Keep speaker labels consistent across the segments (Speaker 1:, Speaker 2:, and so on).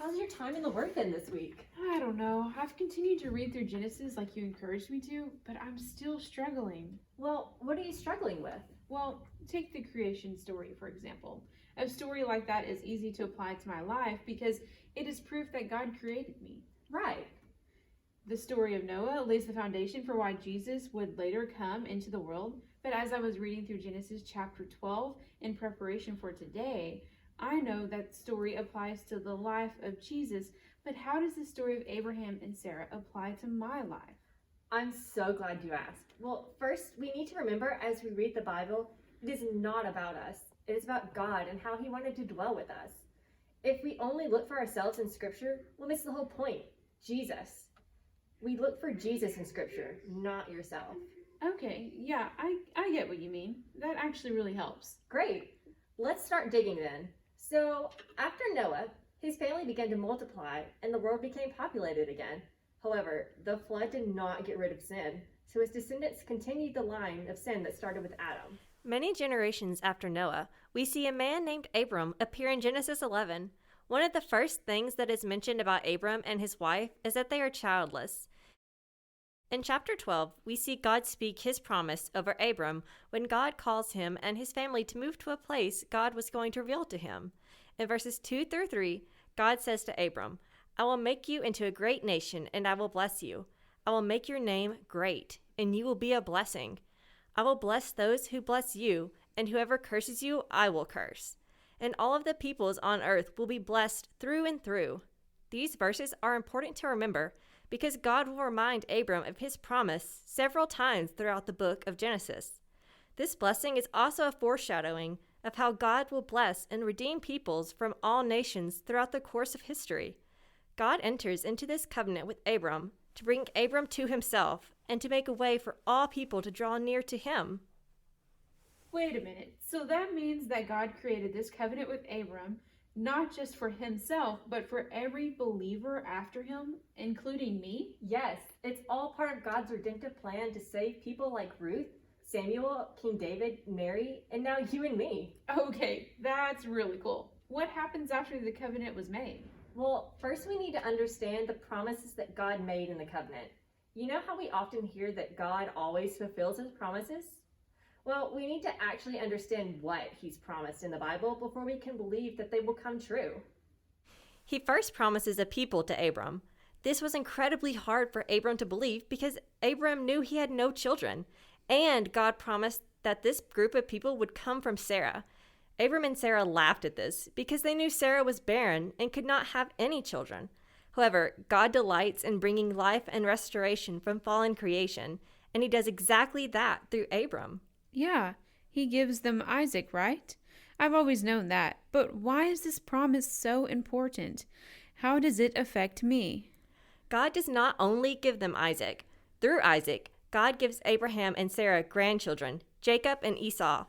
Speaker 1: How's your time in the Word been this week?
Speaker 2: I don't know. I've continued to read through Genesis like you encouraged me to, but I'm still struggling.
Speaker 1: Well, what are you struggling with?
Speaker 2: Well, take the creation story, for example. A story like that is easy to apply to my life because it is proof that God created me.
Speaker 1: Right.
Speaker 2: The story of Noah lays the foundation for why Jesus would later come into the world, but as I was reading through Genesis chapter 12 in preparation for today, I know that story applies to the life of Jesus, but how does the story of Abraham and Sarah apply to my life?
Speaker 1: I'm so glad you asked. Well, first, we need to remember as we read the Bible, it is not about us. It is about God and how He wanted to dwell with us. If we only look for ourselves in Scripture, we'll miss the whole point. Jesus. We look for Jesus in Scripture, not yourself.
Speaker 2: Okay, yeah, I get what you mean. That actually really helps.
Speaker 1: Great. Let's start digging then. So, after Noah, his family began to multiply and the world became populated again. However, the flood did not get rid of sin, so his descendants continued the line of sin that started with Adam.
Speaker 3: Many generations after Noah, we see a man named Abram appear in Genesis 11. One of the first things that is mentioned about Abram and his wife is that they are childless. In chapter 12, we see God speak his promise over Abram when God calls him and his family to move to a place God was going to reveal to him. In verses 2 through 3, God says to Abram, "I will make you into a great nation, and I will bless you. I will make your name great, and you will be a blessing. I will bless those who bless you, and whoever curses you, I will curse. And all of the peoples on earth will be blessed through and through." These verses are important to remember because God will remind Abram of his promise several times throughout the book of Genesis. This blessing is also a foreshadowing of how God will bless and redeem peoples from all nations throughout the course of history. God enters into this covenant with Abram to bring Abram to himself and to make a way for all people to draw near to him.
Speaker 2: Wait a minute. So that means that God created this covenant with Abram, not just for himself, but for every believer after him, including me?
Speaker 1: Yes, it's all part of God's redemptive plan to save people like Ruth, Samuel, King David, Mary, and now you and me.
Speaker 2: Okay, that's really cool. What happens after the covenant was made?
Speaker 1: Well, first we need to understand the promises that God made in the covenant. You know how we often hear that God always fulfills his promises? Well, we need to actually understand what he's promised in the Bible before we can believe that they will come true.
Speaker 3: He first promises a people to Abram. This was incredibly hard for Abram to believe because Abram knew he had no children, and God promised that this group of people would come from Sarah. Abram and Sarah laughed at this because they knew Sarah was barren and could not have any children. However, God delights in bringing life and restoration from fallen creation, and he does exactly that through Abram.
Speaker 2: Yeah, he gives them Isaac, right? I've always known that, but why is this promise so important? How does it affect me?
Speaker 3: God does not only give them Isaac. Through Isaac, God gives Abraham and Sarah grandchildren, Jacob and Esau.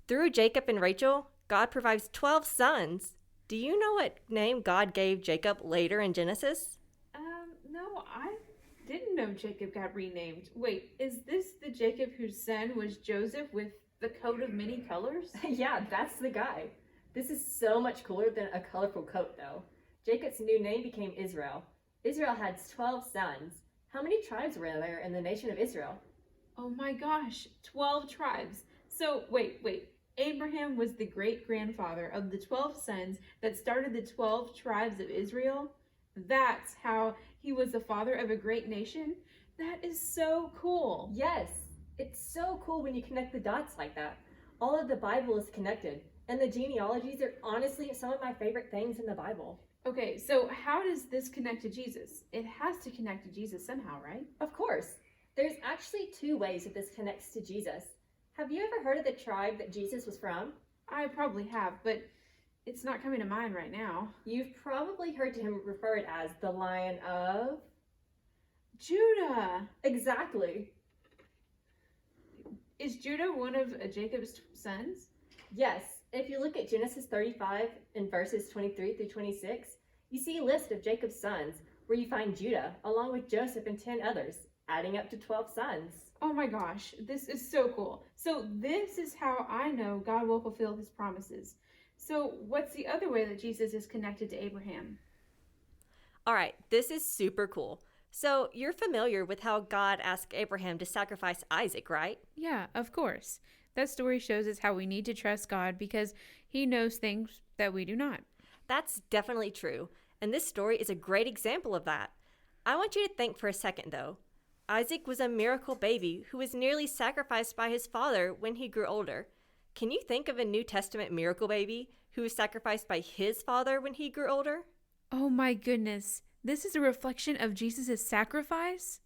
Speaker 3: Through Jacob and Rachel, God provides 12 sons. Do you know what name God gave Jacob later in Genesis?
Speaker 2: No, I didn't know Jacob got renamed. Wait, is this the Jacob whose son was Joseph with the coat of many colors?
Speaker 1: Yeah, that's the guy. This is so much cooler than a colorful coat, though. Jacob's new name became Israel. Israel had 12 sons. How many tribes were there in the nation of Israel?
Speaker 2: Oh my gosh, 12 tribes. So, wait. Abraham was the great-grandfather of the 12 sons that started the 12 tribes of Israel? That's how he was the father of a great nation? That is so cool.
Speaker 1: Yes, it's so cool when you connect the dots like that. All of the Bible is connected, and the genealogies are honestly some of my favorite things in the Bible.
Speaker 2: Okay, so how does this connect to Jesus? It has to connect to Jesus somehow, right?
Speaker 1: Of course. There's actually two ways that this connects to Jesus. Have you ever heard of the tribe that Jesus was from?
Speaker 2: I probably have, but it's not coming to mind right now.
Speaker 1: You've probably heard him referred as the Lion of
Speaker 2: Judah.
Speaker 1: Exactly.
Speaker 2: Is Judah one of Jacob's sons?
Speaker 1: Yes. If you look at Genesis 35 and verses 23 through 26, you see a list of Jacob's sons where you find Judah along with Joseph and 10 others, adding up to 12 sons.
Speaker 2: Oh my gosh, this is so cool. So this is how I know God will fulfill his promises. So what's the other way that Jesus is connected to Abraham?
Speaker 3: All right, this is super cool. So, you're familiar with how God asked Abraham to sacrifice Isaac, right?
Speaker 2: Yeah, of course. That story shows us how we need to trust God because he knows things that we do not.
Speaker 3: That's definitely true, and this story is a great example of that. I want you to think for a second, though. Isaac was a miracle baby who was nearly sacrificed by his father when he grew older. Can you think of a New Testament miracle baby who was sacrificed by his father when he grew older?
Speaker 2: Oh my goodness. This is a reflection of Jesus' sacrifice?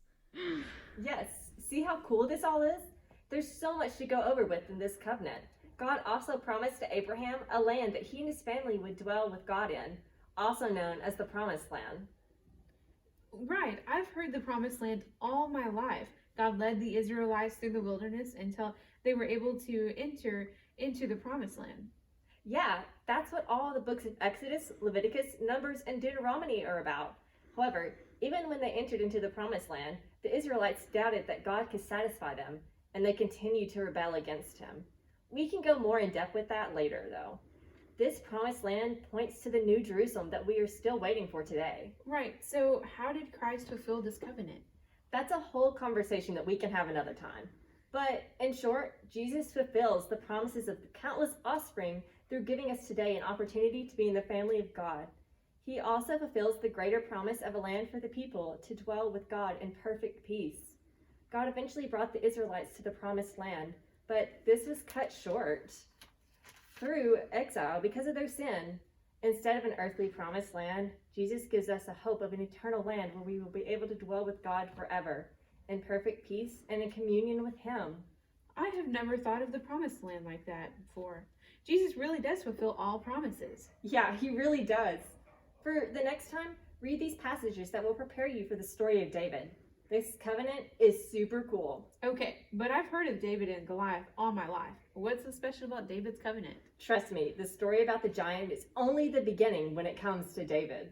Speaker 1: Yes, see how cool this all is? There's so much to go over with in this covenant. God also promised to Abraham a land that he and his family would dwell with God in, also known as the Promised Land.
Speaker 2: Right. I've heard the promised land all my life. God led the Israelites through the wilderness until they were able to enter into the promised land.
Speaker 1: Yeah, that's what all the books of Exodus, Leviticus, Numbers, and Deuteronomy are about. However, even when they entered into the Promised Land, the Israelites doubted that God could satisfy them, and they continued to rebel against him. We can go more in depth with that later, though. This Promised Land points to the New Jerusalem that we are still waiting for today.
Speaker 2: Right. So how did Christ fulfill this covenant?
Speaker 1: That's a whole conversation that we can have another time. But in short, Jesus fulfills the promises of the countless offspring through giving us today an opportunity to be in the family of God. He also fulfills the greater promise of a land for the people to dwell with God in perfect peace. God eventually brought the Israelites to the promised land, but this was cut short through exile because of their sin. Instead of an earthly promised land, Jesus gives us a hope of an eternal land where we will be able to dwell with God forever, in perfect peace and in communion with him.
Speaker 2: I have never thought of the promised land like that before. Jesus really does fulfill all promises.
Speaker 1: Yeah, he really does. For the next time, read these passages that will prepare you for the story of David. This covenant is super cool.
Speaker 2: Okay, but I've heard of David and Goliath all my life. What's so special about David's covenant?
Speaker 1: Trust me, the story about the giant is only the beginning when it comes to David.